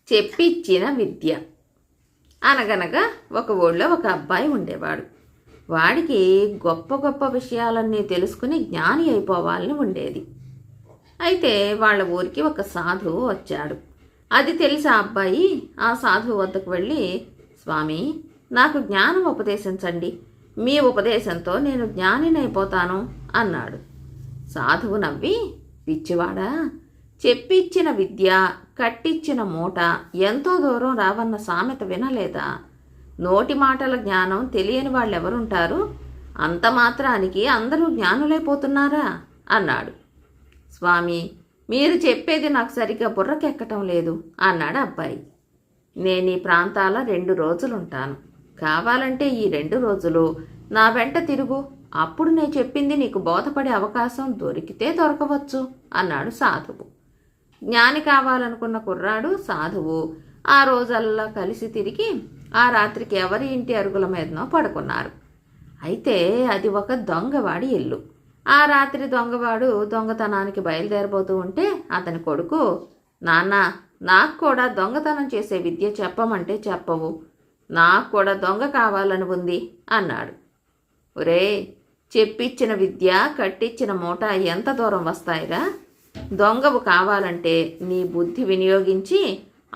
చెప్పిచ్చిన విద్య. అనగనగా ఒక ఊళ్ళో ఒక అబ్బాయి ఉండేవాడు. వాడికి గొప్ప గొప్ప విషయాలన్నీ తెలుసుకుని జ్ఞాని అయిపోవాలని ఉండేది. అయితే వాళ్ళ ఊరికి ఒక సాధువు వచ్చాడు. అది తెలిసి ఆ అబ్బాయి ఆ సాధువు వద్దకు వెళ్ళి, స్వామి, నాకు జ్ఞానం ఉపదేశించండి, మీ ఉపదేశంతో నేను జ్ఞానినైపోతాను అన్నాడు. సాధువు నవ్వి, పిచ్చివాడా, చెప్పిచ్చిన విద్య కట్టిచ్చిన మూట ఎంతో దూరం రావన్న సామెత వినలేదా? నోటి మాటల జ్ఞానం తెలియని వాళ్ళెవరుంటారు? అంత మాత్రానికి అందరూ జ్ఞానులైపోతున్నారా అన్నాడు. స్వామి, మీరు చెప్పేది నాకు సరిగ్గా బుర్రకెక్కటం లేదు అన్నాడు అబ్బాయి. నేను ఈ ప్రాంతాల 2 రోజులుంటాను. కావాలంటే ఈ 2 రోజులు నా వెంట తిరుగు. అప్పుడు నేను చెప్పింది నీకు బోధపడే అవకాశం దొరికితే దొరకవచ్చు అన్నాడు సాధువు. జ్ఞాని కావాలనుకున్న కుర్రాడు సాధువు ఆ రోజల్లా కలిసి తిరిగి ఆ రాత్రికి ఎవరి ఇంటి అరుగుల మీదనో పడుకున్నారు. అయితే అది ఒక దొంగవాడి ఇల్లు. ఆ రాత్రి దొంగవాడు దొంగతనానికి బయలుదేరబోతూ ఉంటే అతని కొడుకు, నాన్న, నాకు కూడా దొంగతనం చేసే విద్య చెప్పమంటే చెప్పవు, నాకు కూడా దొంగ కావాలని ఉంది అన్నాడు. ఒరే, చెప్పిచ్చిన విద్య కట్టిచ్చిన మూట ఎంత దూరం వస్తాయిరా? దొంగవు కావాలంటే నీ బుద్ధి వినియోగించి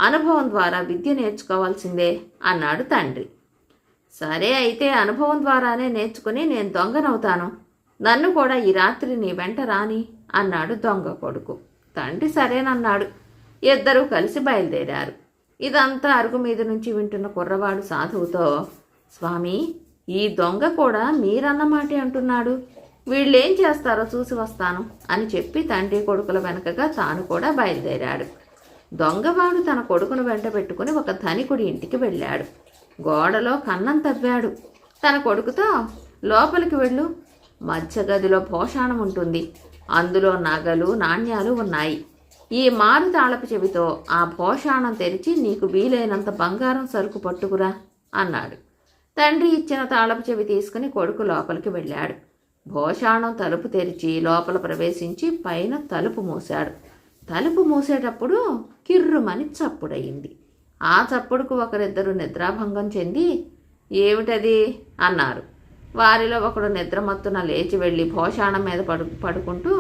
అనుభవం ద్వారా విద్య నేర్చుకోవాల్సిందే అన్నాడు తండ్రి. సరే, అయితే అనుభవం ద్వారానే నేర్చుకుని నేను దొంగనవుతాను, నన్ను కూడా ఈ రాత్రి నీ వెంట రాని అన్నాడు దొంగ కొడుకు. తండ్రి సరేనన్నాడు. ఇద్దరూ కలిసి బయలుదేరారు. ఇదంతా అరుగు మీద నుంచి వింటున్న కుర్రవాడు సాధువుతో, స్వామి, ఈ దొంగ కూడా మీరన్నమాటే అంటున్నాడు, వీళ్ళేం చేస్తారో చూసి వస్తాను అని చెప్పి తండ్రి కొడుకుల వెనకగా తాను కూడా బయలుదేరాడు. దొంగవాడు తన కొడుకును వెంట పెట్టుకుని ఒక ధనికుడి ఇంటికి వెళ్ళాడు. గోడలో కన్నం తవ్వాడు. తన కొడుకుతో, లోపలికి వెళ్ళు, మధ్య గదిలో భోషాణం ఉంటుంది, అందులో నగలు నాణ్యాలు ఉన్నాయి. ఈ మారు తాళపు చెవితో ఆ భోషాణం తెరిచి నీకు వీలైనంత బంగారం సరుకు పట్టుకురా అన్నాడు. తండ్రి ఇచ్చిన తాళపు చెవి తీసుకుని కొడుకు లోపలికి వెళ్ళాడు. భోషాణం తలుపు తెరిచి లోపల ప్రవేశించి పైన తలుపు మూశాడు. తలుపు మూసేటప్పుడు కిర్రుమని చప్పుడయింది. ఆ చప్పుడుకు ఒకరిద్దరు నిద్రాభంగం చెంది, ఏమిటది అన్నారు. వారిలో ఒకడు నిద్రమత్తున లేచి వెళ్ళి భోషాణం మీద పడుకుంటూ,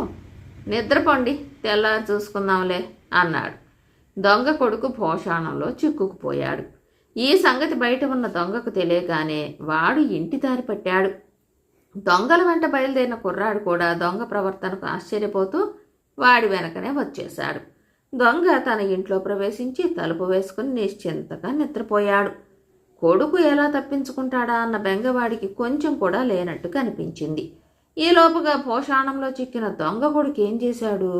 నిద్రపోండి, తెల్లారి చూసుకుందాంలే అన్నాడు. దొంగ కొడుకు భోషాణంలో చిక్కుకుపోయాడు. ఈ సంగతి బయట ఉన్న దొంగకు తెలియగానే వాడు ఇంటి దారి పట్టాడు. దొంగల వెంట బయలుదేరిన కుర్రాడు కూడా దొంగ ప్రవర్తనకు ఆశ్చర్యపోతూ వాడి వెనకనే వచ్చేశాడు. దొంగ తన ఇంట్లో ప్రవేశించి తలుపు వేసుకుని నిశ్చింతగా నిద్రపోయాడు. కొడుకు ఎలా తప్పించుకుంటాడా అన్న బెంగవాడికి కొంచెం కూడా లేనట్టు కనిపించింది. ఈలోపుగా భోషాణంలో చిక్కిన దొంగ కొడుకు ఏం చేశాడు?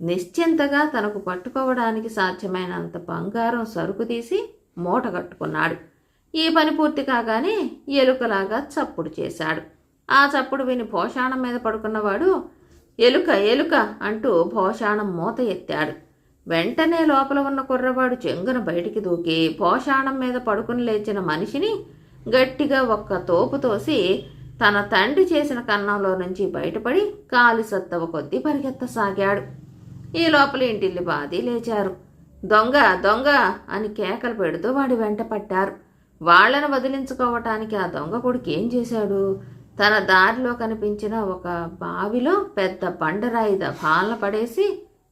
నిశ్చింతగా తనకు పట్టుకోవడానికి సాధ్యమైనంత బంగారం సరుకు తీసి మూట కట్టుకున్నాడు. ఈ పని పూర్తి కాగానే ఎలుకలాగా చప్పుడు చేశాడు. ఆ చప్పుడు విని భోషాణం మీద పడుకున్నవాడు, ఎలుక ఎలుక అంటూ భోషాణం మూత ఎత్తాడు. వెంటనే లోపల ఉన్న కుర్రవాడు చెంగున బయటికి దూకి భోషాణం మీద పడుకుని లేచిన మనిషిని గట్టిగా ఒక్క తోపు తోసి తన తండ్రి చేసిన కన్నంలో నుంచి బయటపడి కాలి సత్తవ కొద్దీ పరిగెత్తసాగాడు. ఈ లోపల ఇంటిల్లి బాది లేచారు. దొంగ దొంగ అని కేకలు పెడుతూ వాడి వెంట పట్టారు. వాళ్లను వదిలించుకోవటానికి ఆ దొంగ కొడుకు ఏం చేశాడు? తన దారిలో కనిపించిన ఒక బావిలో పెద్ద బండరాయి దఫాలన పడేసి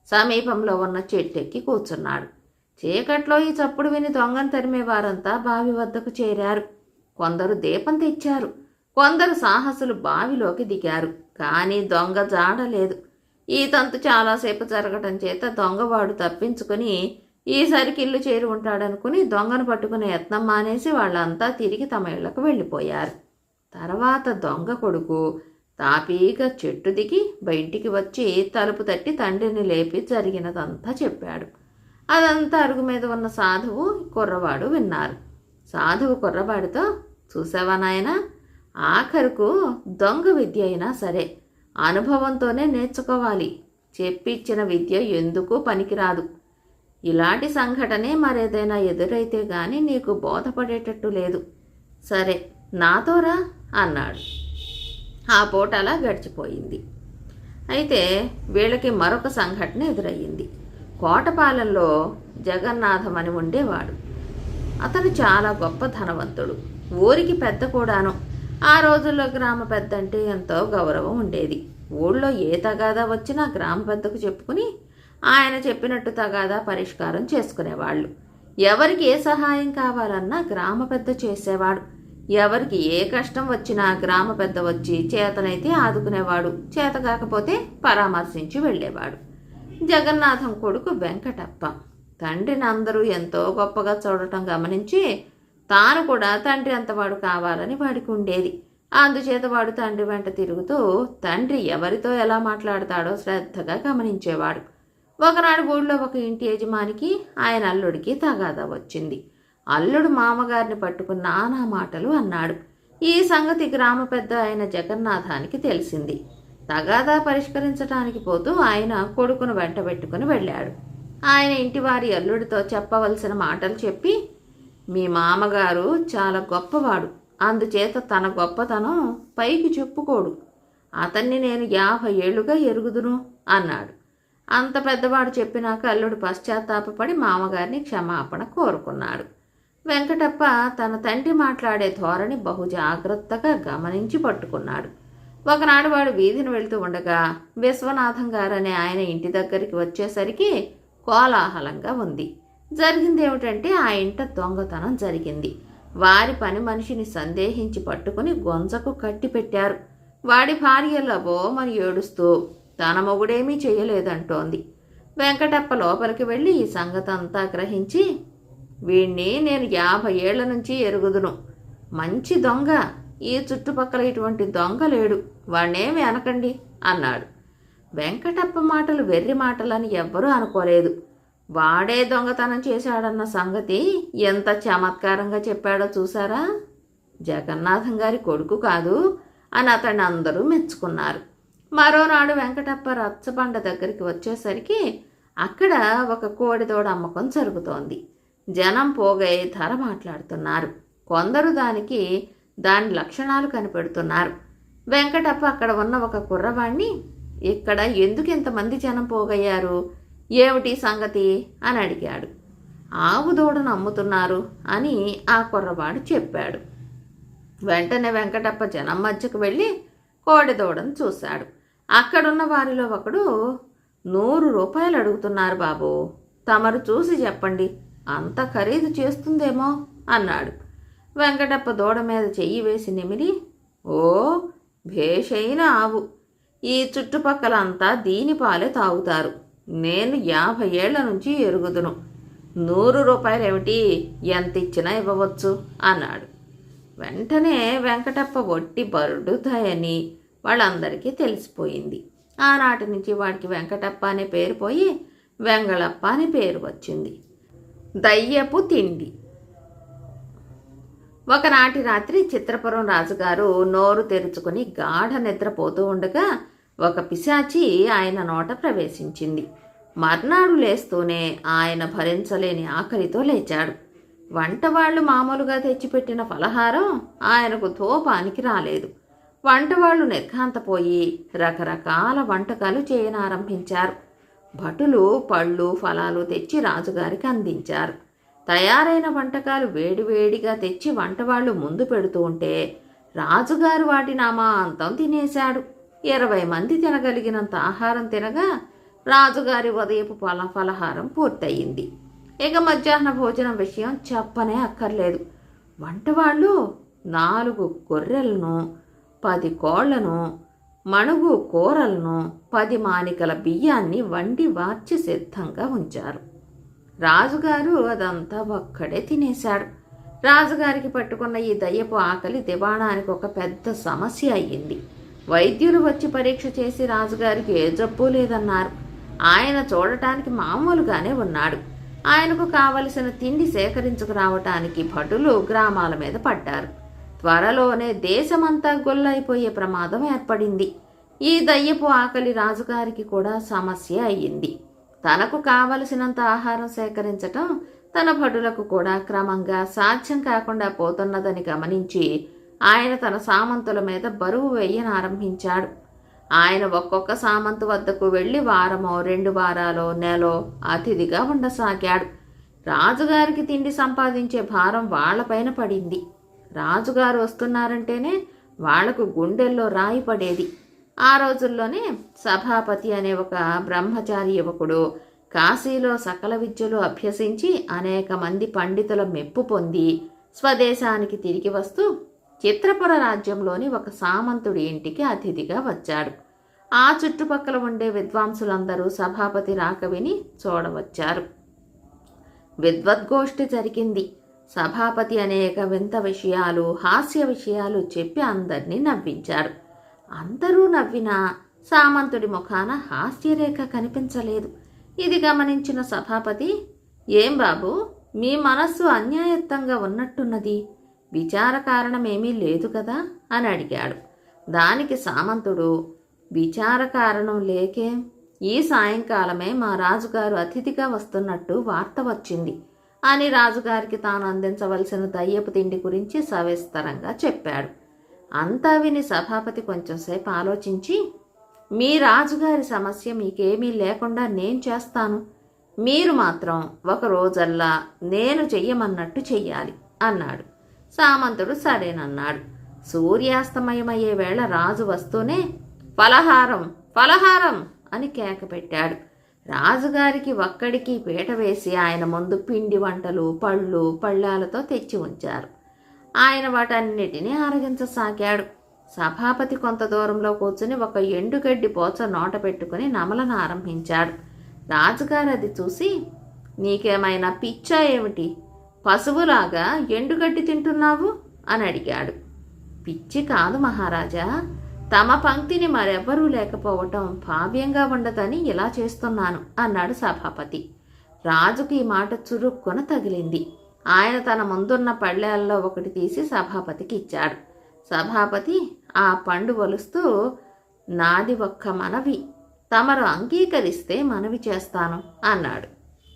సమీపంలో ఉన్న చెట్టెక్కి కూర్చున్నాడు. చీకట్లో ఈ చప్పుడు విని దొంగను తరిమే వారంతా బావి వద్దకు చేరారు. కొందరు దీపం తెచ్చారు. కొందరు సాహసులు బావిలోకి దిగారు. కానీ దొంగ జాడలేదు. ఈ తంతు చాలాసేపు జరగటం చేత దొంగవాడు తప్పించుకుని ఈసరికి ఇల్లు చేరి ఉంటాడనుకుని దొంగను పట్టుకునే యత్నం మానేసి వాళ్ళంతా తిరిగి తమ ఇళ్లకు వెళ్ళిపోయారు. తర్వాత దొంగ కొడుకు తాపీగా చెట్టు దిగి బయటికి వచ్చి తలుపు తట్టి తండ్రిని లేపి జరిగినదంతా చెప్పాడు. అదంతా అరుగు మీద ఉన్న సాధువు కుర్రవాడు విన్నారు. సాధువు కుర్రవాడితో, చూసావా నాయనా, ఆఖరుకు దొంగ విద్య అయినా సరే అనుభవంతోనే నేర్చుకోవాలి. చెప్పిచ్చిన విద్య ఎందుకు పనికిరాదు. ఇలాంటి సంఘటనే మరేదైనా ఎదురైతే గాని నీకు బోధపడేటట్టు లేదు. సరే, నాతోరా అన్నాడు. ఆ పూట అలా గడిచిపోయింది. అయితే వీళ్ళకి మరొక సంఘటన ఎదురయ్యింది. కోటపాలెంలో జగన్నాథం అని ఉండేవాడు. అతను చాలా గొప్ప ధనవంతుడు, ఊరికి పెద్ద కూడాను. ఆ రోజుల్లో గ్రామ పెద్ద అంటే ఎంతో గౌరవం ఉండేది. ఊళ్ళో ఏ తగాదా వచ్చినా గ్రామ పెద్దకు చెప్పుకుని ఆయన చెప్పినట్టు తగాదా పరిష్కారం చేసుకునేవాళ్ళు. ఎవరికి ఏ సహాయం కావాలన్నా గ్రామ పెద్ద చేసేవాడు. ఎవరికి ఏ కష్టం వచ్చినా గ్రామ పెద్ద వచ్చి చేతనైతే ఆదుకునేవాడు, చేత కాకపోతే పరామర్శించి వెళ్ళేవాడు. జగన్నాథం కొడుకు వెంకటప్ప తండ్రిని అందరూ ఎంతో గొప్పగా చూడటం గమనించి తాను కూడా తండ్రి అంతవాడు కావాలని వాడికి ఉండేది. అందుచేత వాడు తండ్రి వెంట తిరుగుతూ తండ్రి ఎవరితో ఎలా మాట్లాడతాడో శ్రద్ధగా గమనించేవాడు. ఒకనాడు ఊళ్ళో ఒక ఇంటి యజమానికి ఆయన అల్లుడికి తగాదా వచ్చింది. అల్లుడు మామగారిని పట్టుకుని నానా మాటలు అన్నాడు. ఈ సంగతి గ్రామ పెద్ద అయిన జగన్నాథానికి తెలిసింది. తగాదా పరిష్కరించడానికి పోతూ ఆయన కొడుకును వెంట పెట్టుకుని వెళ్ళాడు. ఆయన ఇంటివారి అల్లుడితో చెప్పవలసిన మాటలు చెప్పి, మీ మామగారు చాలా గొప్పవాడు, అందుచేత తన గొప్పతనం పైకి చెప్పుకోడు. అతన్ని నేను 50 ఏళ్లుగా ఎరుగుదును అన్నాడు. అంత పెద్దవాడు చెప్పినాక అల్లుడు పశ్చాత్తాపపడి మామగారిని క్షమాపణ కోరుకున్నాడు. వెంకటప్ప తన తండ్రి మాట్లాడే ధోరణి బహు జాగ్రత్తగా గమనించి పట్టుకున్నాడు. ఒకనాడు వాడు వీధిని వెళుతూ ఉండగా విశ్వనాథం గారనే ఆయన ఇంటి దగ్గరికి వచ్చేసరికి కోలాహలంగా ఉంది. జరిగిందేమిటంటే ఆ ఇంట దొంగతనం జరిగింది. వారి పని మనిషిని సందేహించి పట్టుకుని గొంజకు కట్టి పెట్టారు. వాడి భార్య లబోమని ఏడుస్తూ తన మొగుడేమీ చెయ్యలేదంటోంది. వెంకటప్ప లోపలికి వెళ్ళి ఈ సంగతంతా గ్రహించి, వీణ్ణి నేను 50 ఏళ్ల నుంచి ఎరుగుదును, మంచి దొంగ, ఈ చుట్టుపక్కల ఇటువంటి దొంగ లేడు, వాణ్ణేమి అనకండి అన్నాడు. వెంకటప్ప మాటలు వెర్రి మాటలని ఎవ్వరూ అనుకోలేదు. వాడే దొంగతనం చేశాడన్న సంగతి ఎంత చమత్కారంగా చెప్పాడో చూసారా? జగన్నాథం గారి కొడుకు కాదు అని అతన్ని అందరూ మెచ్చుకున్నారు. మరోనాడు వెంకటప్ప రచ్చబండ దగ్గరికి వచ్చేసరికి అక్కడ ఒక కోడిదోడ అమ్మకం జరుగుతోంది. జనం పోగై ధర మాట్లాడుతున్నారు. కొందరు దాని లక్షణాలు కనిపెడుతున్నారు. వెంకటప్ప అక్కడ ఉన్న ఒక కుర్రవాణ్ణి, ఇక్కడ ఎందుకు ఇంతమంది జనం పోగయ్యారు, ఏమిటి సంగతి అని అడిగాడు. ఆవు దూడను అమ్ముతున్నారు అని ఆ కుర్రవాడు చెప్పాడు. వెంటనే వెంకటప్ప జనం మధ్యకు వెళ్ళి కోడిదూడను చూశాడు. అక్కడున్న వారిలో ఒకడు, 100 రూపాయలు అడుగుతున్నారు బాబు, తమరు చూసి చెప్పండి, అంత ఖరీదు చేస్తుందేమో అన్నాడు. వెంకటప్ప దూడ మీద చెయ్యి వేసి నిమిరి, ఓ భేషైన ఆవు, ఈ చుట్టుపక్కలంతా దీని పాలే తాగుతారు, నేను 50 ఏళ్ల నుంచి ఎరుగుదును, 100 రూపాయలేమిటి, ఎంత ఇచ్చినా ఇవ్వవచ్చు అన్నాడు. వెంటనే వెంకటప్ప వట్టి బరుడుతాయని వాళ్ళందరికీ తెలిసిపోయింది. ఆనాటి నుంచి వాడికి వెంకటప్ప అనే పేరు పోయి వెంగళప్ప అనే పేరు వచ్చింది. దయ్యపు తిండి. ఒకనాటి రాత్రి చిత్రపురం రాజుగారు నోరు తెరుచుకుని గాఢ నిద్రపోతూ ఉండగా ఒక పిశాచి ఆయన నోట ప్రవేశించింది. మర్నాడు లేస్తూనే ఆయన భరించలేని ఆకలితో లేచాడు. వంటవాళ్లు మామూలుగా తెచ్చిపెట్టిన ఫలహారం ఆయనకు తోపానికి రాలేదు. వంటవాళ్లు నిర్ఘాంతపోయి రకరకాల వంటకాలు చేయనారంభించారు. భటులు పళ్ళు ఫలాలు తెచ్చి రాజుగారికి అందించారు. తయారైన వంటకాలు వేడివేడిగా తెచ్చి వంటవాళ్లు ముందు పెడుతూ ఉంటే రాజుగారు వాటిని అమాంతం తినేశాడు. 20 మంది తినగలిగినంత ఆహారం తినగా రాజుగారి ఉదయపు ఫలహారం పూర్తయింది. ఇక మధ్యాహ్న భోజనం విషయం చెప్పనే అక్కర్లేదు. వంటవాళ్ళు 4 గొర్రెలను, 10 కోళ్లను, మణుగు కూరలను, 10 మానికల బియ్యాన్ని వండి వార్చి సిద్ధంగా ఉంచారు. రాజుగారు అదంతా ఒక్కడే తినేశాడు. రాజుగారికి పట్టుకున్న ఈ దయ్యపు ఆకలి దివాణానికి ఒక పెద్ద సమస్య అయ్యింది. వైద్యులు వచ్చి పరీక్ష చేసి రాజుగారికి ఏ జబ్బు లేదన్నారు. ఆయన చూడటానికి మామూలుగానే ఉన్నాడు. ఆయనకు కావలసిన తిండి సేకరించుకురావటానికి భటులు గ్రామాల మీద పడ్డారు. త్వరలోనే దేశమంతా గొల్లైపోయే ప్రమాదం ఏర్పడింది. ఈ దయ్యపు ఆకలి రాజుగారికి కూడా సమస్య అయ్యింది. తనకు కావలసినంత ఆహారం సేకరించటం తన భటులకు కూడా క్రమంగా సాధ్యం కాకుండా పోతున్నదని గమనించి ఆయన తన సామంతుల మీద బరువు వేయనారంభించాడు. ఆయన ఒక్కొక్క సామంతు వద్దకు వెళ్ళి వారమో 2 వారాలో నెలో అతిథిగా ఉండసాగాడు. రాజుగారికి తిండి సంపాదించే భారం వాళ్లపైన పడింది. రాజుగారు వస్తున్నారంటేనే వాళ్లకు గుండెల్లో రాయి పడేది. ఆ రోజుల్లోనే సభాపతి అనే ఒక బ్రహ్మచారి యువకుడు కాశీలో సకల విద్యలు అభ్యసించి అనేక మంది పండితుల మెప్పు పొంది స్వదేశానికి తిరిగి వస్తూ చిత్రపుర రాజ్యంలోని ఒక సామంతుడి ఇంటికి అతిథిగా వచ్చాడు. ఆ చుట్టుపక్కల ఉండే విద్వాంసులందరూ సభాపతి రాక విని చూడవచ్చారు. విద్వద్గోష్ఠి జరిగింది. సభాపతి అనేక వింత విషయాలు, హాస్య విషయాలు చెప్పి అందరినీ నవ్వించాడు. అందరూ నవ్వినా సామంతుడి ముఖాన హాస్యరేఖ కనిపించలేదు. ఇది గమనించిన సభాపతి, ఏం బాబు, మీ మనస్సు అన్యాయత్తంగా ఉన్నట్టున్నది, విచార కారణమేమీ లేదు కదా అని అడిగాడు. దానికి సామంతుడు, విచార కారణం లేకే, ఈ సాయంకాలమే మా రాజుగారు అతిథిగా వస్తున్నట్టు వార్త వచ్చింది అని రాజుగారికి తాను అందించవలసిన దయ్యపు తిండి గురించి సవిస్తరంగా చెప్పాడు. అంతా విని సభాపతి కొంచెంసేపు ఆలోచించి, మీ రాజుగారి సమస్య మీకేమీ లేకుండా నేను చేస్తాను, మీరు మాత్రం ఒక రోజల్లా నేను చెయ్యమన్నట్టు చెయ్యాలి అన్నాడు. సామంతుడు సరేనన్నాడు. సూర్యాస్తమయమయ్యే వేళ రాజు వస్తూనే ఫలహారం ఫలహారం అని కేక పెట్టాడు. రాజుగారికి ఒక్కడికి పీట వేసి ఆయన ముందు పిండి వంటలు, పళ్ళు, పళ్ళాలతో తెచ్చి ఉంచారు. ఆయన వాటన్నిటినీ ఆరగించసాగాడు. సభాపతి కొంత దూరంలో కూర్చుని ఒక ఎండుగడ్డి పోచ నోట పెట్టుకుని నమలను ఆరంభించాడు. రాజుగారు అది చూసి, నీకేమైనా పిచ్చా ఏమిటి, పశువులాగా ఎండుగడ్డి తింటున్నావు అని అడిగాడు. పిచ్చి కాదు మహారాజా, తమ పంక్తిని మరెవ్వరూ లేకపోవటం భావ్యంగా ఉండదని ఇలా చేస్తున్నాను అన్నాడు సభాపతి. రాజుకి ఈ మాట చురుక్కున తగిలింది. ఆయన తన ముందున్న పళ్ళేల్లో ఒకటి తీసి సభాపతికి ఇచ్చాడు. సభాపతి ఆ పండు వలుస్తూ, నాది ఒక్క మనవి, తమరు అంగీకరిస్తే మనవి చేస్తాను అన్నాడు.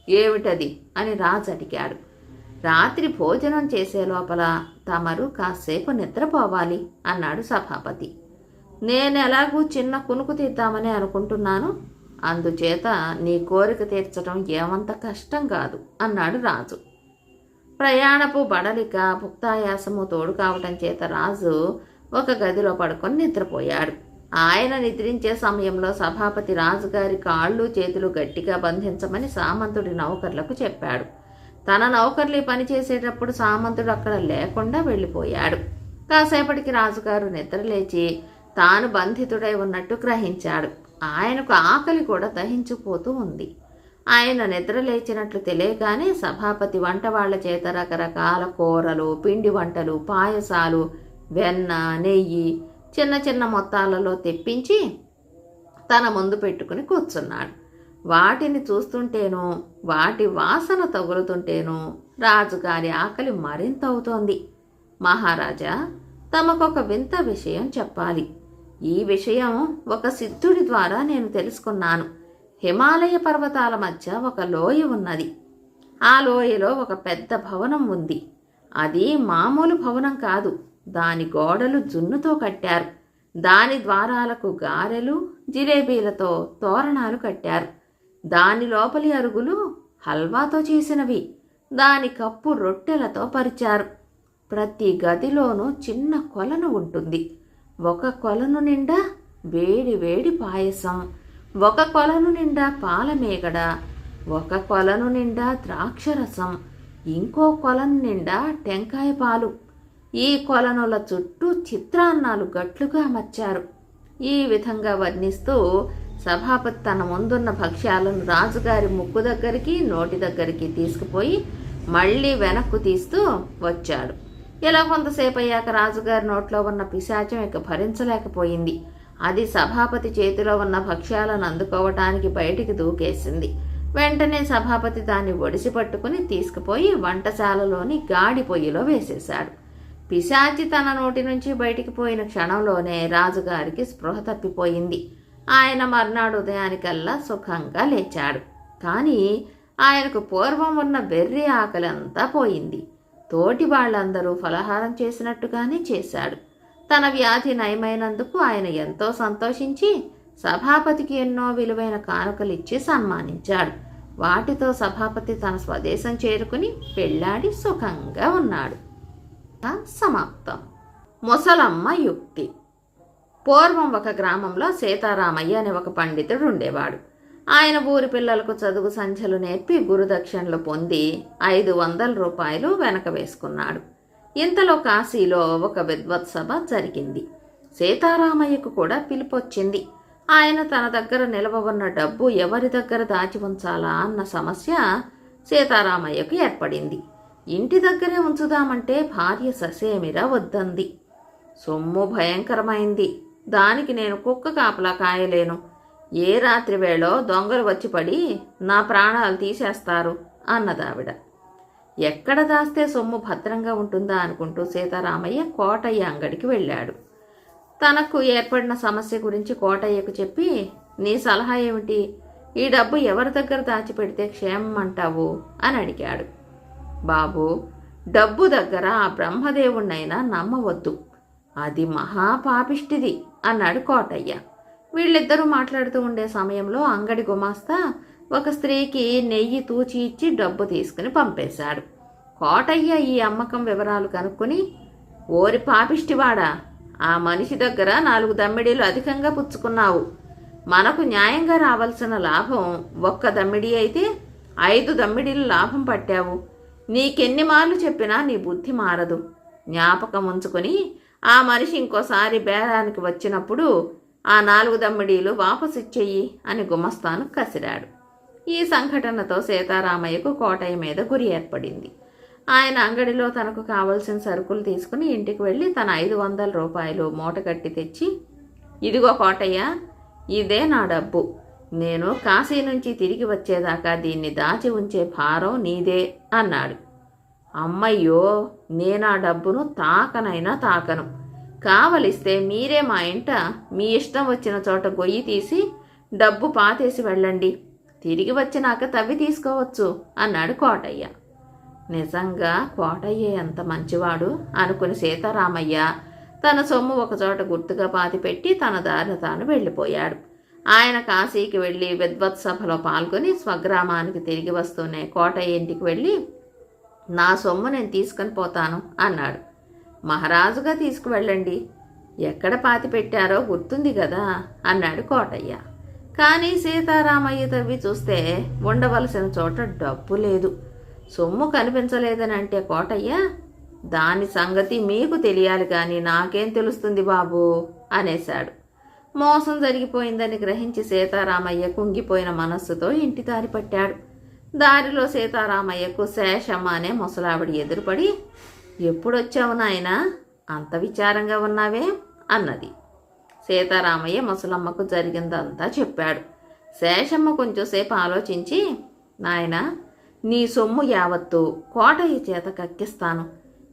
ఏమిటది అని రాజు అడిగాడు. రాత్రి భోజనం చేసే లోపల తమరు కాసేపు నిద్రపోవాలి అన్నాడు సభాపతి. నేనెలాగూ చిన్న కునుకు తీద్దామని అనుకుంటున్నాను, అందుచేత నీ కోరిక తీర్చడం ఏమంత కష్టం కాదు అన్నాడు రాజు. ప్రయాణపు బడలిక, భుక్తాయాసము తోడు కావటం చేత రాజు ఒక గదిలో పడుకొని నిద్రపోయాడు. ఆయన నిద్రించే సమయంలో సభాపతి రాజుగారి కాళ్ళు చేతులు గట్టిగా బంధించమని సామంతుడి నౌకర్లకు చెప్పాడు. తన నౌకర్లు పనిచేసేటప్పుడు సామంతుడు అక్కడ లేకుండా వెళ్ళిపోయాడు. కాసేపటికి రాజుగారు నిద్రలేచి తాను బంధితుడై ఉన్నట్టు గ్రహించాడు. ఆయనకు ఆకలి కూడా దహించిపోతూ ఉంది. ఆయన నిద్రలేచినట్లు తెలియగానే సభాపతి వంటవాళ్ల చేత రకరకాల కూరలు, పిండి వంటలు, పాయసాలు, వెన్న, నెయ్యి చిన్న చిన్న మొత్తాలలో తెప్పించి తన ముందు పెట్టుకుని కూర్చున్నాడు. వాటిని చూస్తుంటేనూ, వాటి వాసన తగులుతుంటేనూ రాజుగారి ఆకలి మరింత అవుతోంది. మహారాజా, తమకొక వింత విషయం చెప్పాలి. ఈ విషయం ఒక సిద్ధుడి ద్వారా నేను తెలుసుకున్నాను. హిమాలయ పర్వతాల మధ్య ఒక లోయ ఉన్నది. ఆ లోయలో ఒక పెద్ద భవనం ఉంది. అది మామూలు భవనం కాదు. దాని గోడలు జున్నుతో కట్టారు. దాని ద్వారాలకు గారెలు, జిలేబీలతో తోరణాలు కట్టారు. దాని లోపలి అరుగులు హల్వాతో చేసినవి. దాని కప్పు రొట్టెలతో పరిచారు. ప్రతి గదిలోనూ చిన్న కొలను ఉంటుంది. ఒక కొలను నిండా వేడి వేడి పాయసం, ఒక కొలను నిండా పాలమేగడ, ఒక కొలను నిండా ద్రాక్షరసం, ఇంకో కొలను నిండా టెంకాయ పాలు. ఈ కొలనుల చుట్టూ చిత్రాన్నాలు గట్లుగా అమర్చారు. ఈ విధంగా వర్ణిస్తూ సభాపతి తన ముందున్న భక్ష్యాలను రాజుగారి ముక్కు దగ్గరికి, నోటి దగ్గరికి తీసుకుపోయి మళ్ళీ వెనక్కు తీస్తూ వచ్చాడు. ఇలా కొంతసేపు అయ్యాక రాజుగారి నోట్లో ఉన్న పిశాచం ఇక భరించలేకపోయింది. అది సభాపతి చేతిలో ఉన్న భక్ష్యాలను అందుకోవటానికి బయటికి దూకేసింది. వెంటనే సభాపతి దాన్ని ఒడిసి పట్టుకుని తీసుకుపోయి వంటశాలలోని గాడి పొయ్యిలో వేసేశాడు. పిశాచి తన నోటి నుంచి బయటికి పోయిన క్షణంలోనే రాజుగారికి స్పృహ తప్పిపోయింది. ఆయన మర్నాడు ఉదయానికల్లా సుఖంగా లేచాడు. కానీ ఆయనకు పూర్వం ఉన్న బెర్రి ఆకలి అంతా పోయింది. తోటి వాళ్ళందరూ ఫలహారం చేసినట్టుగానే చేశాడు. తన వ్యాధి నయమైనందుకు ఆయన ఎంతో సంతోషించి సభాపతికి ఎన్నో విలువైన కానుకలు ఇచ్చి సన్మానించాడు. వాటితో సభాపతి తన స్వదేశం చేరుకుని పెళ్ళాడి సుఖంగా ఉన్నాడు. సమాప్తం. ముసలమ్మ యుక్తి. పూర్వం ఒక గ్రామంలో సీతారామయ్య అనే ఒక పండితుడు ఉండేవాడు. ఆయన ఊరి పిల్లలకు చదువు సంఖ్యలు నేర్పి గురుదక్షిణలు పొంది 500 రూపాయలు వెనక వేసుకున్నాడు. ఇంతలో కాశీలో ఒక విద్వత్సభ జరిగింది. సీతారామయ్యకు కూడా పిలుపొచ్చింది. ఆయన తన దగ్గర నిలవ ఉన్న డబ్బు ఎవరి దగ్గర దాచి ఉంచాలా అన్న సమస్య సీతారామయ్యకు ఏర్పడింది. ఇంటి దగ్గరే ఉంచుదామంటే భార్య ససేమిరా వద్దంది. సొమ్ము భయంకరమైంది, దానికి నేను కుక్క కాపలా కాయలేను. ఏ రాత్రి వేళో దొంగలు వచ్చి పడి నా ప్రాణాలు తీసేస్తారు అన్నదావిడ. ఎక్కడ దాస్తే సొమ్ము భద్రంగా ఉంటుందా అనుకుంటూ సీతారామయ్య కోటయ్య అంగడికి వెళ్ళాడు. తనకు ఏర్పడిన సమస్య గురించి కోటయ్యకు చెప్పి, నీ సలహా ఏమిటి? ఈ డబ్బు ఎవరి దగ్గర దాచిపెడితే క్షేమం అంటావు అని అడిగాడు. బాబు, డబ్బు దగ్గర ఆ బ్రహ్మదేవుణ్ణైనా నమ్మవద్దు, అది మహాపాపిష్టిది అన్నాడు కోటయ్య. వీళ్ళిద్దరూ మాట్లాడుతూ ఉండే సమయంలో అంగడి గుమాస్తా ఒక స్త్రీకి నెయ్యి తూచి ఇచ్చి డబ్బు తీసుకుని పంపేశాడు. కోటయ్య ఈ అమ్మకం వివరాలు కనుక్కొని, ఓరి పాపిష్టివాడా, ఆ మనిషి దగ్గర 4 దమ్మిడీలు అధికంగా పుచ్చుకున్నావు. మనకు న్యాయంగా రావాల్సిన లాభం 1 దమ్మిడీ అయితే 5 దమ్మిడీలు లాభం పట్టావు. నీకెన్ని మార్లు చెప్పినా నీ బుద్ధి మారదు. జ్ఞాపకం ఉంచుకొని ఆ మనిషి ఇంకోసారి బేరానికి వచ్చినప్పుడు ఆ 4 దమ్మిడీలు వాపసు ఇచ్చేయి అని గుమస్తాను కసిరాడు. ఈ సంఘటనతో సీతారామయ్యకు కోటయ్య మీద గురి ఏర్పడింది. ఆయన అంగడిలో తనకు కావలసిన సరుకులు తీసుకుని ఇంటికి వెళ్ళి తన 500 రూపాయలు మూట కట్టి తెచ్చి, ఇదిగో కోటయ్య, ఇదే నా డబ్బు. నేను కాశీ నుంచి తిరిగి వచ్చేదాకా దీన్ని దాచి ఉంచే భారం నీదే అన్నాడు. అమ్మయ్యో, నేనా డబ్బును తాకనైనా తాకను. కావలిస్తే మీరే మా ఇంట మీ ఇష్టం వచ్చిన చోట గొయ్యి తీసి డబ్బు పాతేసి వెళ్ళండి. తిరిగి వచ్చినాక తవ్వి తీసుకోవచ్చు అన్నాడు కోటయ్య. నిజంగా కోటయ్య ఎంత మంచివాడు అనుకుని సీతారామయ్య తన సొమ్ము ఒకచోట గుర్తుగా పాతిపెట్టి తన దారిన తాను వెళ్ళిపోయాడు. ఆయన కాశీకి వెళ్ళి విద్వత్సభలో పాల్గొని స్వగ్రామానికి తిరిగి వస్తూనే కోటయ్య ఇంటికి వెళ్ళి, నా సొమ్ము నేను తీసుకొని పోతాను అన్నాడు. మహారాజుగా తీసుకువెళ్ళండి, ఎక్కడ పాతి పెట్టారో గుర్తుంది కదా అన్నాడు కోటయ్య. కానీ సీతారామయ్య తవ్వి చూస్తే ఉండవలసిన చోట డబ్బు లేదు, సొమ్ము కనిపించలేదని అంటే కోటయ్య, దాని సంగతి మీకు తెలియాలి కానీ నాకేం తెలుస్తుంది బాబు అనేశాడు. మోసం జరిగిపోయిందని గ్రహించి సీతారామయ్య కుంగిపోయిన మనస్సుతో ఇంటి దారి పట్టాడు. దారిలో సీతారామయ్యకు శేషమ్మ అనే ముసలావిడి ఎదురుపడి, ఎప్పుడొచ్చావు నాయనా, అంత విచారంగా ఉన్నావే అన్నది. సీతారామయ్య ముసలమ్మకు జరిగిందంతా చెప్పాడు. శేషమ్మ కొంచెంసేపు ఆలోచించి, నాయనా, నీ సొమ్ము యావత్తు కోటయ్య చేత కక్కిస్తాను,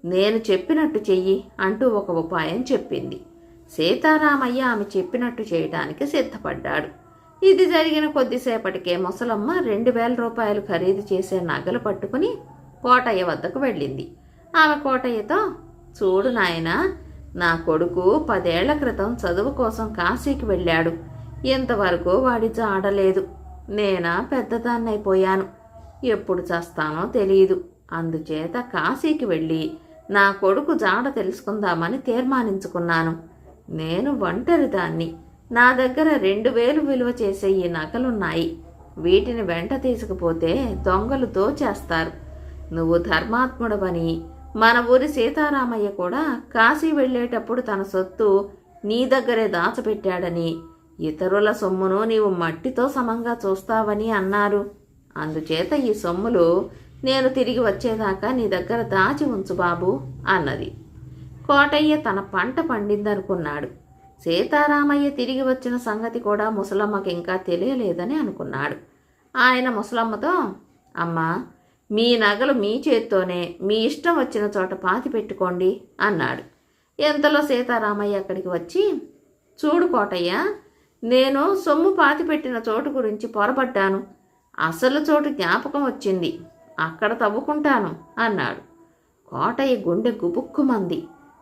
నేను చెప్పినట్టు చెయ్యి అంటూ ఒక ఉపాయం చెప్పింది. సీతారామయ్య ఆమె చెప్పినట్టు చేయడానికి సిద్ధపడ్డాడు. ఇది జరిగిన కొద్దిసేపటికే ముసలమ్మ 2000 రూపాయలు ఖరీదు చేసే నగలు పట్టుకుని కోటయ్య వద్దకు వెళ్ళింది. ఆమె కోటయ్యతో, చూడు నాయనా, నా కొడుకు 10 ఏళ్ల క్రితం చదువు కోసం కాశీకి వెళ్ళాడు. ఇంతవరకు వాడి జాడలేదు. నేనా పెద్దదాన్నైపోయాను, ఎప్పుడు చస్తానో తెలియదు. అందుచేత కాశీకి వెళ్ళి నా కొడుకు జాడ తెలుసుకుందామని తీర్మానించుకున్నాను. నేను ఒంటరిదాన్ని. నా దగ్గర 2000 విలువ చేసే ఈ నగలున్నాయి. వీటిని వెంట తీసుకుపోతే దొంగలు దోచేస్తారు. నువ్వు ధర్మాత్ముడవని, మన ఊరి సీతారామయ్య కూడా కాశీ వెళ్ళేటప్పుడు తన సొత్తు నీ దగ్గరే దాచపెట్టాడని, ఇతరుల సొమ్మును నీవు మట్టితో సమంగా చూస్తావని అన్నారు. అందుచేత ఈ సొమ్ములు నేను తిరిగి వచ్చేదాకా నీ దగ్గర దాచి ఉంచు బాబు అన్నది. కోటయ్య తన పంట పండిందనుకున్నాడు. సీతారామయ్య తిరిగి వచ్చిన సంగతి కూడా ముసలమ్మకి ఇంకా తెలియలేదని అనుకున్నాడు. ఆయన ముసలమ్మతో, అమ్మా, మీ నగలు మీ చేత్తోనే మీ ఇష్టం వచ్చిన చోట పాతి పెట్టుకోండి అన్నాడు. ఎంతలో సీతారామయ్య అక్కడికి వచ్చి, చూడు కోటయ్య, నేను సొమ్ము పాతిపెట్టిన చోటు గురించి పొరపడ్డాను. అసలు చోటు జ్ఞాపకం వచ్చింది, అక్కడ తవ్వుకుంటాను అన్నాడు. కోటయ్య గుండె గుబుక్కుమంది.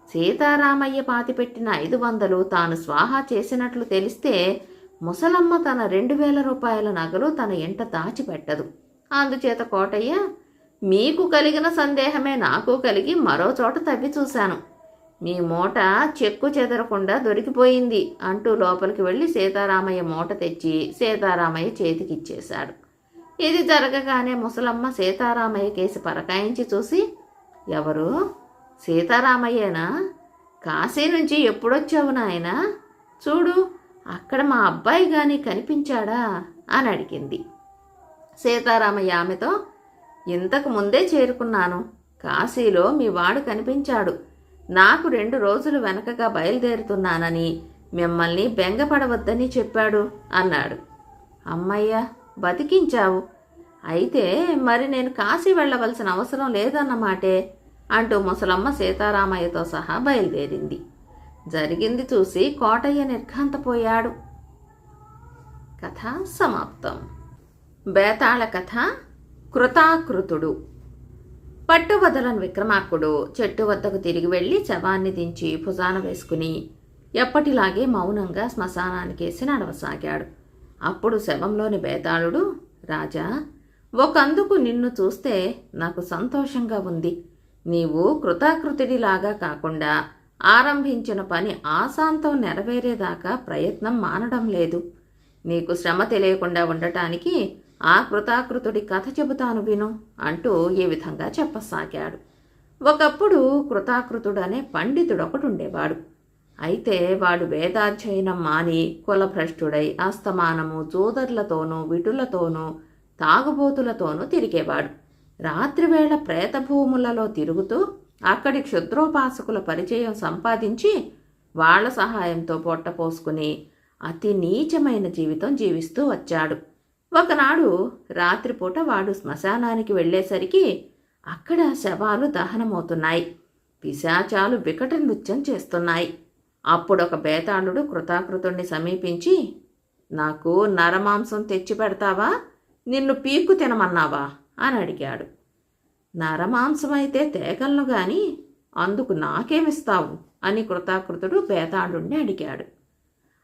సీతారామయ్య పాతిపెట్టిన 500 తాను స్వాహా చేసినట్లు తెలిస్తే ముసలమ్మ తన 2000 రూపాయల నగలు తన ఇంట దాచిపెట్టదు. అందుచేత కోటయ్య, మీకు కలిగిన సందేహమే నాకు కలిగి మరో చోట తవ్వి చూశాను. మీ మూట చెక్కు చెదరకుండా దొరికిపోయింది అంటూ లోపలికి వెళ్ళి సీతారామయ్య మూట తెచ్చి సీతారామయ్య చేతికిచ్చేశాడు. ఇది జరగగానే ముసలమ్మ సీతారామయ్య కేసి పరకాయించి చూసి, ఎవరు? సీతారామయ్యేనా? కాశీ నుంచి ఎప్పుడొచ్చావు నాయనా? చూడు, అక్కడ మా అబ్బాయి గాని కనిపించాడా అని అడిగింది. సీతారామయ్య ఆమెతో, ఇంతకు ముందే చేరుకున్నాను. కాశీలో మీ వాడు కనిపించాడు. నాకు 2 రోజులు వెనకగా బయలుదేరుతున్నానని, మిమ్మల్ని బెంగపడవద్దని చెప్పాడు అన్నాడు. అమ్మయ్య, బతికించావు. అయితే మరి నేను కాశీ వెళ్ళవలసిన అవసరం లేదన్నమాటే అంటూ ముసలమ్మ సీతారామయ్యతో సహా బయలుదేరింది. జరిగింది చూసి కోటయ్య నిర్ఘాంతపోయాడు. కథ సమాప్తం. బేతాళ కథ కృతాకృతుడు. పట్టువదలని విక్రమార్కుడు చెట్టు వద్దకు తిరిగి వెళ్ళి శవాన్ని దించి భుజాన వేసుకుని ఎప్పటిలాగే మౌనంగా శ్మశానానికేసి నడవసాగాడు. అప్పుడు శవంలోని బేతాళుడు, రాజా, ఒకందుకు నిన్ను చూస్తే నాకు సంతోషంగా ఉంది. నీవు కృతాకృతుడిలాగా కాకుండా ఆరంభించిన పని ఆశాంతం నెరవేరేదాకా ప్రయత్నం మానడం లేదు. నీకు శ్రమ తెలియకుండా ఉండటానికి ఆ కృతాకృతుడి కథ చెబుతాను విను అంటూ ఈ విధంగా చెప్పసాగాడు. ఒకప్పుడు కృతాకృతుడనే పండితుడొకడుండేవాడు. అయితే వాడు వేదాధ్యయనం మాని కులభ్రష్టుడై అస్తమానము జోదర్లతోనూ విటులతోనూ తాగుబోతులతోనూ తిరిగేవాడు. రాత్రివేళ ప్రేతభూములలో తిరుగుతూ అక్కడి క్షుద్రోపాసకుల పరిచయం సంపాదించి వాళ్ల సహాయంతో పొట్టపోసుకుని అతి నీచమైన జీవితం జీవిస్తూ వచ్చాడు. ఒకనాడు రాత్రిపూట వాడు శ్మశానానికి వెళ్ళేసరికి అక్కడ శవాలు దహనమవుతున్నాయి. పిశాచాలు వికట నృత్యం చేస్తున్నాయి. అప్పుడొక బేతాళుడు కృతాకృతుణ్ణి సమీపించి, నాకు నరమాంసం తెచ్చి పెడతావా, నిన్ను పీక్కు తినమన్నావా అని అడిగాడు. నరమాంసమైతే తేగలను గాని అందుకు నాకేమిస్తావు అని కృతాకృతుడు బేతాళుణ్ణి అడిగాడు.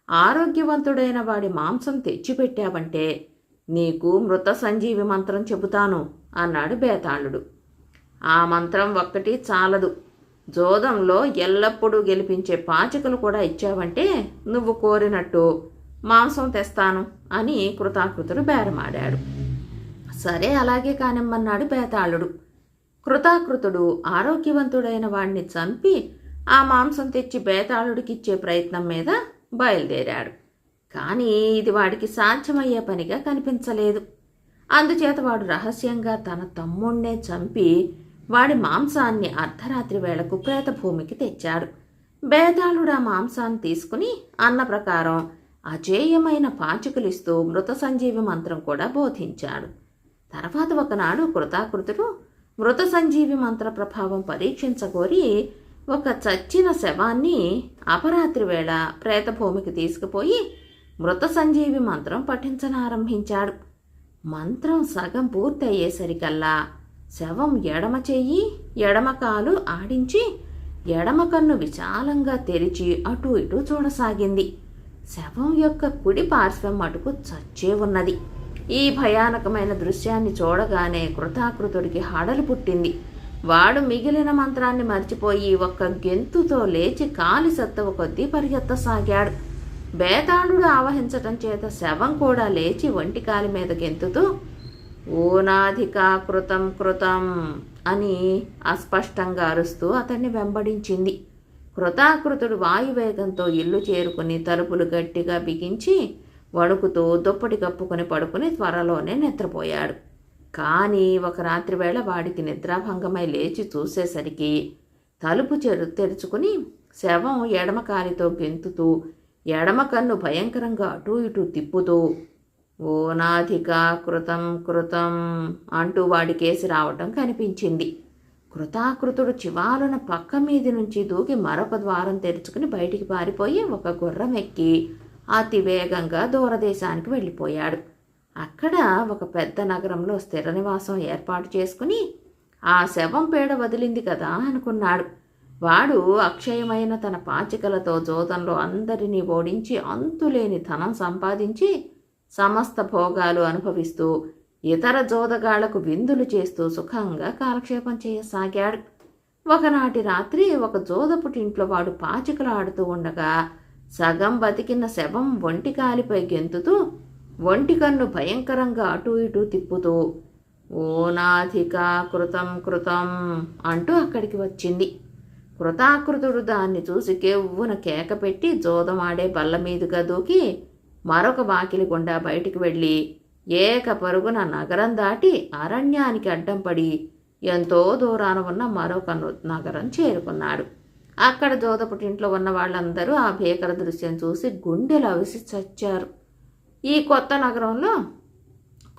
ఆరోగ్యవంతుడైన వాడి మాంసం తెచ్చిపెట్టావంటే నీకు మృత సంజీవి మంత్రం చెబుతాను అన్నాడు బేతాళుడు. ఆ మంత్రం ఒక్కటి చాలదు. జోదంలో ఎల్లప్పుడూ గెలిపించే పాచికలు కూడా ఇచ్చావంటే నువ్వు కోరినట్టు మాంసం తెస్తాను అని కృతాకృతుడు బేరమాడాడు. సరే, అలాగే కానిమ్మన్నాడు బేతాళుడు. కృతాకృతుడు ఆరోగ్యవంతుడైన వాడిని చంపి ఆ మాంసం తెచ్చి బేతాళుడికిచ్చే ప్రయత్నం మీద బయలుదేరాడు. కానీ ఇది వాడికి సాధ్యమయ్యే పనిగా కనిపించలేదు. అందుచేత వాడు రహస్యంగా తన తమ్ముణ్ణే చంపి వాడి మాంసాన్ని అర్ధరాత్రి వేళకు ప్రేతభూమికి తెచ్చాడు. బేతాళుడు ఆ మాంసాన్ని తీసుకుని అన్న ప్రకారం అజేయమైన పాచికలిస్తూ మృత సంజీవి మంత్రం కూడా బోధించాడు. తర్వాత ఒకనాడు కృతాకృతుడు మృత సంజీవి మంత్ర ప్రభావం పరీక్షించగోరి ఒక చచ్చిన శవాన్ని అపరాత్రి వేళ ప్రేతభూమికి తీసుకుపోయి మృత సంజీవి మంత్రం పఠించనారంభించాడు. మంత్రం సగం పూర్తయ్యేసరికల్లా శవం ఎడమ చెయ్యి ఎడమ కాలు ఆడించి ఎడమ కన్ను విశాలంగా తెరిచి అటూ ఇటూ చూడసాగింది. శవం యొక్క కుడి పార్శ్వం మటుకు చచ్చే ఉన్నది. ఈ భయానకమైన దృశ్యాన్ని చూడగానే కృతాకృతుడికి హడలు పుట్టింది. వాడు మిగిలిన మంత్రాన్ని మర్చిపోయి ఒక్క గెంతుతో లేచి కాలి సత్తవ కొద్దీ పరిగెత్తసాగాడు. బేతాళుడు ఆవహించటం చేత శవం కూడా లేచి ఒంటి కాలి మీద గెంతుతూ ఓనాధికా కృతం కృతం అని అస్పష్టంగా అరుస్తూ అతన్ని వెంబడించింది. కృతాకృతుడు వాయువేగంతో ఇల్లు చేరుకుని తలుపులు గట్టిగా బిగించి వణుకుతూ దుప్పటి కప్పుకొని పడుకుని త్వరలోనే నిద్రపోయాడు. కానీ ఒక రాత్రి వేళ వాడికి నిద్రాభంగమై లేచి చూసేసరికి తలుపు తెరుచుకుని శవం ఎడమ కాలితో గెంతుతూ ఎడమ కన్ను భయంకరంగా అటూ ఇటూ తిప్పుతూ ఓనాధికా కృతం కృతం అంటూ వాడికేసి రావటం కనిపించింది. కృతాకృతుడు చివాలున పక్క మీది నుంచి దూకి మరొక ద్వారం తెరుచుకుని బయటికి పారిపోయి ఒక గుర్రం ఎక్కి అతి వేగంగా దూరదేశానికి వెళ్ళిపోయాడు. అక్కడ ఒక పెద్ద నగరంలో స్థిర నివాసం ఏర్పాటు చేసుకుని ఆ శవం పీడ వదిలింది కదా అనుకున్నాడు. వాడు అక్షయమైన తన పాచికలతో జోదంలో అందరినీ ఓడించి అంతులేని ధనం సంపాదించి సమస్త భోగాలు అనుభవిస్తూ ఇతర జోదగాళ్లకు విందులు చేస్తూ సుఖంగా కాలక్షేపం చేయసాగాడు. ఒకనాటి రాత్రి ఒక జోదపుటింట్లో వాడు పాచికలు ఆడుతూ ఉండగా సగం బతికిన శవం ఒంటికాలిపై గెంతుతూ ఒంటికన్ను భయంకరంగా అటూ ఇటూ తిప్పుతూ ఓ నాధికా కృతం కృతం అంటూ అక్కడికి వచ్చింది. కృతాకృతుడు దాన్ని చూసి కెవ్వున కేక పెట్టి జోదమాడే బల్ల మీదుగా దూకి మరొక వాకిలి గుండా బయటికి వెళ్ళి ఏక పరుగున నగరం దాటి అరణ్యానికి అడ్డం పడి ఎంతో దూరాన ఉన్న మరొక నగరం చేరుకున్నాడు. అక్కడ జోదపుటింట్లో ఉన్న వాళ్ళందరూ ఆ భీకర దృశ్యం చూసి గుండెలు అవిసి చచ్చారు. ఈ కొత్త నగరంలో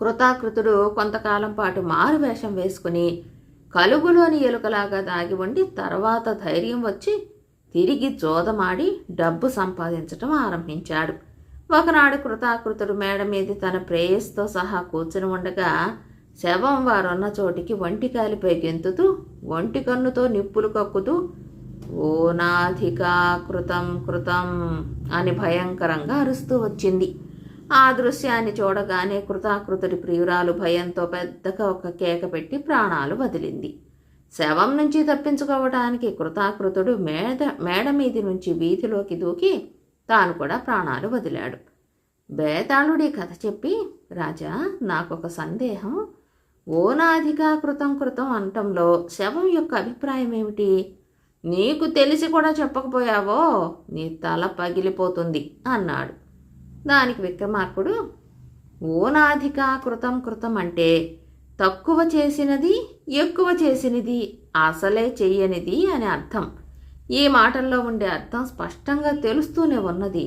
కృతాకృతుడు కొంతకాలం పాటు మారు వేషం వేసుకుని కలుగులోని ఎలుకలాగా దాగి ఉండి తర్వాత ధైర్యం వచ్చి తిరిగి జోదమాడి డబ్బు సంపాదించటం ఆరంభించాడు. ఒకనాడు కృతాకృతుడు మేడ మీద తన ప్రేయస్తో సహా కూర్చుని ఉండగా శవం వారున్న చోటికి ఒంటికాలిపై గెంతుతూ ఒంటికన్నుతో నిప్పులు కక్కుతూ ఓ నాధికా కృతం కృతం అని భయంకరంగా అరుస్తూ వచ్చింది. ఆ దృశ్యాన్ని చూడగానే కృతాకృతుడి ప్రియురాలు భయంతో పెద్దగా ఒక కేక పెట్టి ప్రాణాలు వదిలింది. శవం నుంచి తప్పించుకోవడానికి కృతాకృతుడు మేడ మీది నుంచి వీధిలోకి దూకి తాను కూడా ప్రాణాలు వదిలాడు. బేతాళుడి కథ చెప్పి, రాజా, నాకొక సందేహం. ఓనాధికా కృతం కృతం అనటంలో శవం యొక్క అభిప్రాయం ఏమిటి? నీకు తెలిసి కూడా చెప్పకపోయావో నీ తల పగిలిపోతుంది అన్నాడు. దానికి విక్రమార్కుడు, ఓనాధికా కృతం కృతం అంటే తక్కువ చేసినది, ఎక్కువ చేసినది, అసలే చెయ్యనిది అని అర్థం. ఈ మాటల్లో ఉండే అర్థం స్పష్టంగా తెలుస్తూనే ఉన్నది.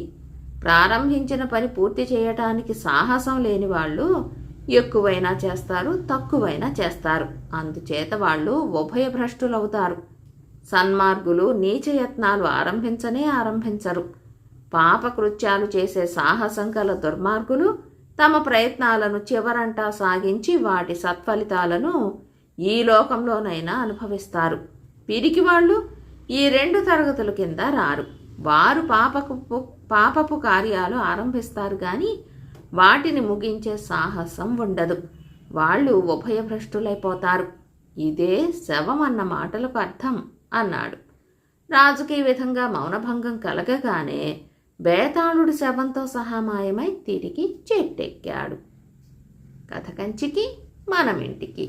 ప్రారంభించిన పని పూర్తి చేయటానికి సాహసం లేని వాళ్ళు ఎక్కువైనా చేస్తారు, తక్కువైనా చేస్తారు. అందుచేత వాళ్ళు ఉభయభ్రష్టులవుతారు. సన్మార్గులు నీచయత్నాలు ఆరంభించరు. పాపకృత్యాలు చేసే సాహసం గల దుర్మార్గులు తమ ప్రయత్నాలను చివరంటా సాగించి వాటి సత్ఫలితాలను ఈ లోకంలోనైనా అనుభవిస్తారు. పిరికివాళ్ళు ఈ రెండు తరగతుల కింద రారు. వారు పాపపు కార్యాలు ఆరంభిస్తారు కానీ వాటిని ముగించే సాహసం ఉండదు. వాళ్ళు ఉభయభ్రష్టులైపోతారు. ఇదే శవం అన్న మాటలకు అర్థం అన్నాడు. రాజుకి ఈ విధంగా మౌనభంగం కలగగానే బేతాళుడు శవంతో సహా మాయమై తిరిగి చెట్టెక్కాడు. కథ కంచికి మనమింటికి.